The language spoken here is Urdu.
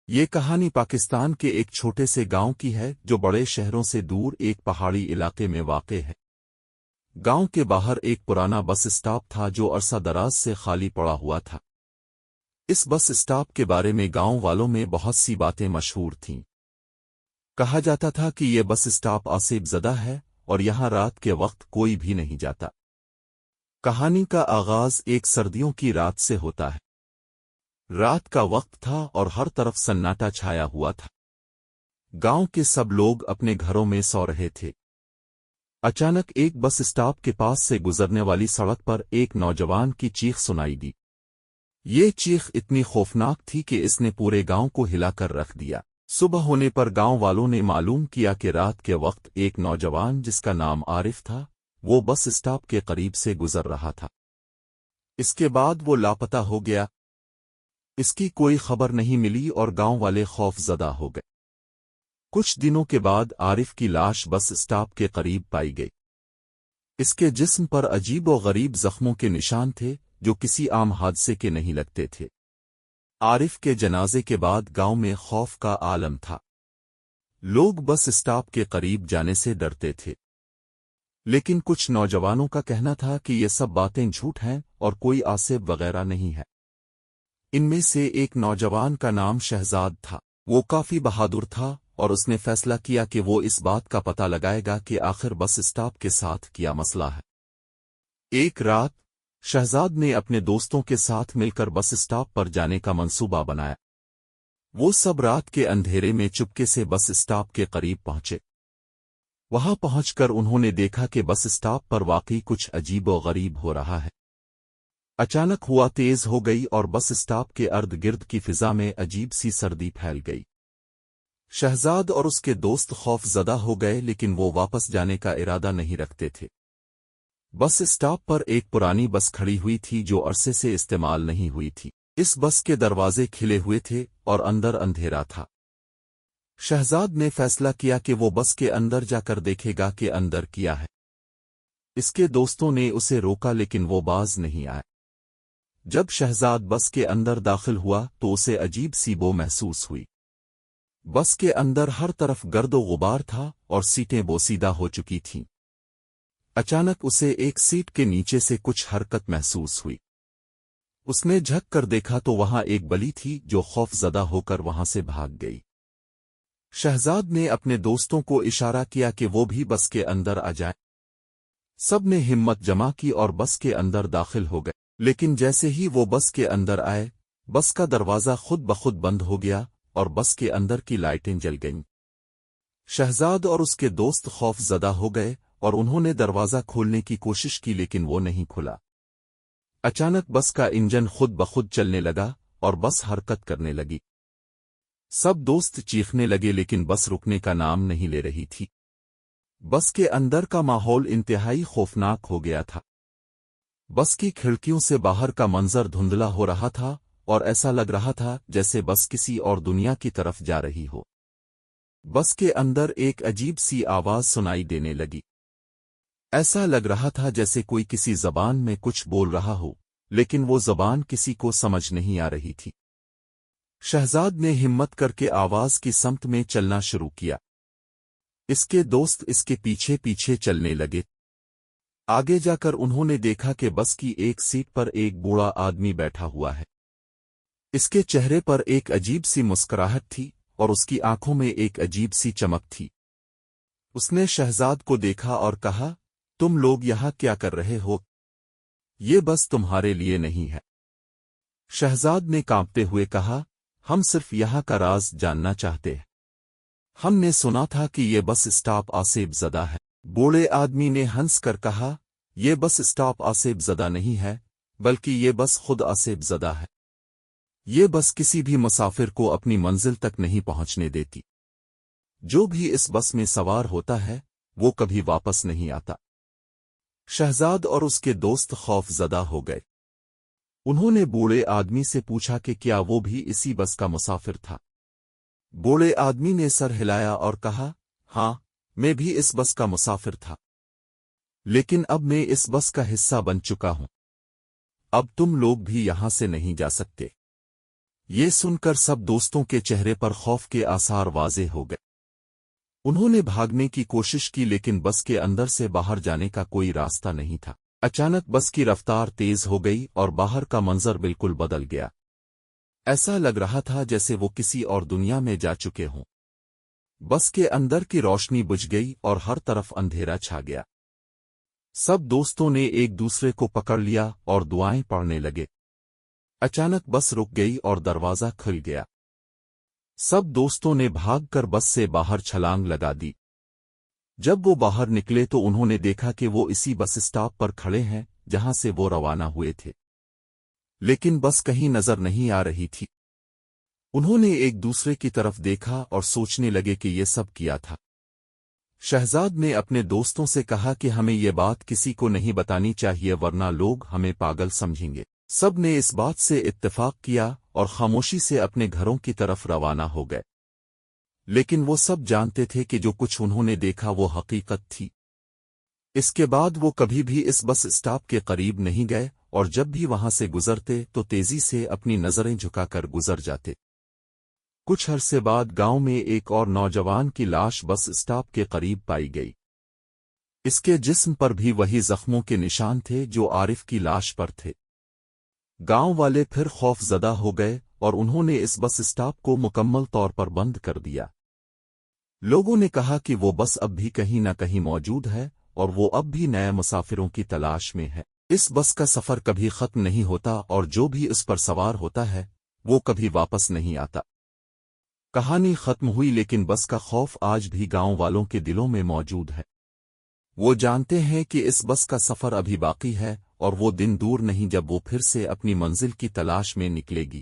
یہ کہانی پاکستان کے ایک چھوٹے سے گاؤں کی ہے جو بڑے شہروں سے دور ایک پہاڑی علاقے میں واقع ہے۔ گاؤں کے باہر ایک پرانا بس اسٹاپ تھا جو عرصہ دراز سے خالی پڑا ہوا تھا۔ اس بس اسٹاپ کے بارے میں گاؤں والوں میں بہت سی باتیں مشہور تھیں۔ کہا جاتا تھا کہ یہ بس اسٹاپ آسیب زدہ ہے اور یہاں رات کے وقت کوئی بھی نہیں جاتا۔ کہانی کا آغاز ایک سردیوں کی رات سے ہوتا ہے۔ رات کا وقت تھا اور ہر طرف سناٹا چھایا ہوا تھا۔ گاؤں کے سب لوگ اپنے گھروں میں سو رہے تھے۔ اچانک ایک بس اسٹاپ کے پاس سے گزرنے والی سڑک پر ایک نوجوان کی چیخ سنائی دی۔ یہ چیخ اتنی خوفناک تھی کہ اس نے پورے گاؤں کو ہلا کر رکھ دیا۔ صبح ہونے پر گاؤں والوں نے معلوم کیا کہ رات کے وقت ایک نوجوان جس کا نام عارف تھا وہ بس اسٹاپ کے قریب سے گزر رہا تھا۔ اس کے بعد وہ لاپتہ ہو گیا۔ اس کی کوئی خبر نہیں ملی اور گاؤں والے خوف زدہ ہو گئے۔ کچھ دنوں کے بعد عارف کی لاش بس اسٹاپ کے قریب پائی گئی۔ اس کے جسم پر عجیب و غریب زخموں کے نشان تھے جو کسی عام حادثے کے نہیں لگتے تھے۔ عارف کے جنازے کے بعد گاؤں میں خوف کا عالم تھا۔ لوگ بس اسٹاپ کے قریب جانے سے ڈرتے تھے، لیکن کچھ نوجوانوں کا کہنا تھا کہ یہ سب باتیں جھوٹ ہیں اور کوئی آسیب وغیرہ نہیں ہے۔ ان میں سے ایک نوجوان کا نام شہزاد تھا۔ وہ کافی بہادر تھا اور اس نے فیصلہ کیا کہ وہ اس بات کا پتہ لگائے گا کہ آخر بس اسٹاپ کے ساتھ کیا مسئلہ ہے۔ ایک رات شہزاد نے اپنے دوستوں کے ساتھ مل کر بس اسٹاپ پر جانے کا منصوبہ بنایا۔ وہ سب رات کے اندھیرے میں چپکے سے بس اسٹاپ کے قریب پہنچے۔ وہاں پہنچ کر انہوں نے دیکھا کہ بس اسٹاپ پر واقعی کچھ عجیب و غریب ہو رہا ہے۔ اچانک ہوا تیز ہو گئی اور بس اسٹاپ کے ارد گرد کی فضا میں عجیب سی سردی پھیل گئی۔ شہزاد اور اس کے دوست خوف زدہ ہو گئے لیکن وہ واپس جانے کا ارادہ نہیں رکھتے تھے۔ بس اسٹاپ پر ایک پرانی بس کھڑی ہوئی تھی جو عرصے سے استعمال نہیں ہوئی تھی۔ اس بس کے دروازے کھلے ہوئے تھے اور اندر اندھیرا تھا۔ شہزاد نے فیصلہ کیا کہ وہ بس کے اندر جا کر دیکھے گا کہ اندر کیا ہے۔ اس کے دوستوں نے اسے روکا لیکن وہ باز نہیں آئے۔ جب شہزاد بس کے اندر داخل ہوا تو اسے عجیب سی بو محسوس ہوئی۔ بس کے اندر ہر طرف گرد و غبار تھا اور سیٹیں بوسیدہ ہو چکی تھیں۔ اچانک اسے ایک سیٹ کے نیچے سے کچھ حرکت محسوس ہوئی۔ اس نے جھک کر دیکھا تو وہاں ایک بلی تھی جو خوف زدہ ہو کر وہاں سے بھاگ گئی۔ شہزاد نے اپنے دوستوں کو اشارہ کیا کہ وہ بھی بس کے اندر آ جائیں۔ سب نے ہمت جمع کی اور بس کے اندر داخل ہو گئے، لیکن جیسے ہی وہ بس کے اندر آئے بس کا دروازہ خود بخود بند ہو گیا اور بس کے اندر کی لائٹیں جل گئیں۔ شہزاد اور اس کے دوست خوف زدہ ہو گئے اور انہوں نے دروازہ کھولنے کی کوشش کی لیکن وہ نہیں کھلا۔ اچانک بس کا انجن خود بخود چلنے لگا اور بس حرکت کرنے لگی۔ سب دوست چیخنے لگے لیکن بس رکنے کا نام نہیں لے رہی تھی۔ بس کے اندر کا ماحول انتہائی خوفناک ہو گیا تھا۔ بس کی کھڑکیوں سے باہر کا منظر دھندلا ہو رہا تھا اور ایسا لگ رہا تھا جیسے بس کسی اور دنیا کی طرف جا رہی ہو۔ بس کے اندر ایک عجیب سی آواز سنائی دینے لگی۔ ایسا لگ رہا تھا جیسے کوئی کسی زبان میں کچھ بول رہا ہو، لیکن وہ زبان کسی کو سمجھ نہیں آ رہی تھی۔ شہزاد نے ہمت کر کے آواز کی سمت میں چلنا شروع کیا۔ اس کے دوست اس کے پیچھے پیچھے چلنے لگے۔ آگے جا کر انہوں نے دیکھا کہ بس کی ایک سیٹ پر ایک بوڑھا آدمی بیٹھا ہوا ہے۔ اس کے چہرے پر ایک عجیب سی مسکراہٹ تھی اور اس کی آنکھوں میں ایک عجیب سی چمک تھی۔ اس نے شہزاد کو دیکھا اور کہا، تم لوگ یہاں کیا کر رہے ہو؟ یہ بس تمہارے لیے نہیں ہے۔ شہزاد نے کانپتے ہوئے کہا، ہم صرف یہاں کا راز جاننا چاہتے ہیں۔ ہم نے سنا تھا کہ یہ بس اسٹاپ آسیب زدہ ہے۔ بوڑھے آدمی نے ہنس کر کہا، یہ بس اسٹاپ آسیب زدہ نہیں ہے بلکہ یہ بس خود آسیب زدہ ہے۔ یہ بس کسی بھی مسافر کو اپنی منزل تک نہیں پہنچنے دیتی۔ جو بھی اس بس میں سوار ہوتا ہے وہ کبھی واپس نہیں آتا۔ شہزاد اور اس کے دوست خوف زدہ ہو گئے۔ انہوں نے بوڑھے آدمی سے پوچھا کہ کیا وہ بھی اسی بس کا مسافر تھا۔ بوڑھے آدمی نے سر ہلایا اور کہا، ہاں، میں بھی اس بس کا مسافر تھا، لیکن اب میں اس بس کا حصہ بن چکا ہوں۔ اب تم لوگ بھی یہاں سے نہیں جا سکتے۔ یہ سن کر سب دوستوں کے چہرے پر خوف کے آثار واضح ہو گئے۔ انہوں نے بھاگنے کی کوشش کی لیکن بس کے اندر سے باہر جانے کا کوئی راستہ نہیں تھا۔ اچانک بس کی رفتار تیز ہو گئی اور باہر کا منظر بالکل بدل گیا۔ ایسا لگ رہا تھا جیسے وہ کسی اور دنیا میں جا چکے ہوں۔ بس کے اندر کی روشنی بجھ گئی اور ہر طرف اندھیرا چھا گیا۔ سب دوستوں نے ایک دوسرے کو پکڑ لیا اور دعائیں پڑھنے لگے۔ اچانک بس رک گئی اور دروازہ کھل گیا۔ سب دوستوں نے بھاگ کر بس سے باہر چھلانگ لگا دی۔ جب وہ باہر نکلے تو انہوں نے دیکھا کہ وہ اسی بس اسٹاپ پر کھڑے ہیں جہاں سے وہ روانہ ہوئے تھے، لیکن بس کہیں نظر نہیں آ رہی تھی۔ انہوں نے ایک دوسرے کی طرف دیکھا اور سوچنے لگے کہ یہ سب کیا تھا۔ شہزاد نے اپنے دوستوں سے کہا کہ ہمیں یہ بات کسی کو نہیں بتانی چاہیے ورنہ لوگ ہمیں پاگل سمجھیں گے۔ سب نے اس بات سے اتفاق کیا اور خاموشی سے اپنے گھروں کی طرف روانہ ہو گئے، لیکن وہ سب جانتے تھے کہ جو کچھ انہوں نے دیکھا وہ حقیقت تھی۔ اس کے بعد وہ کبھی بھی اس بس اسٹاپ کے قریب نہیں گئے اور جب بھی وہاں سے گزرتے تو تیزی سے اپنی نظریں جھکا کر گزر جاتے۔ کچھ عرصے بعد گاؤں میں ایک اور نوجوان کی لاش بس اسٹاپ کے قریب پائی گئی۔ اس کے جسم پر بھی وہی زخموں کے نشان تھے جو عارف کی لاش پر تھے۔ گاؤں والے پھر خوف زدہ ہو گئے اور انہوں نے اس بس اسٹاپ کو مکمل طور پر بند کر دیا۔ لوگوں نے کہا کہ وہ بس اب بھی کہیں نہ کہیں موجود ہے اور وہ اب بھی نئے مسافروں کی تلاش میں ہے۔ اس بس کا سفر کبھی ختم نہیں ہوتا اور جو بھی اس پر سوار ہوتا ہے وہ کبھی واپس نہیں آتا۔ کہانی ختم ہوئی لیکن بس کا خوف آج بھی گاؤں والوں کے دلوں میں موجود ہے۔ وہ جانتے ہیں کہ اس بس کا سفر ابھی باقی ہے اور وہ دن دور نہیں جب وہ پھر سے اپنی منزل کی تلاش میں نکلے گی۔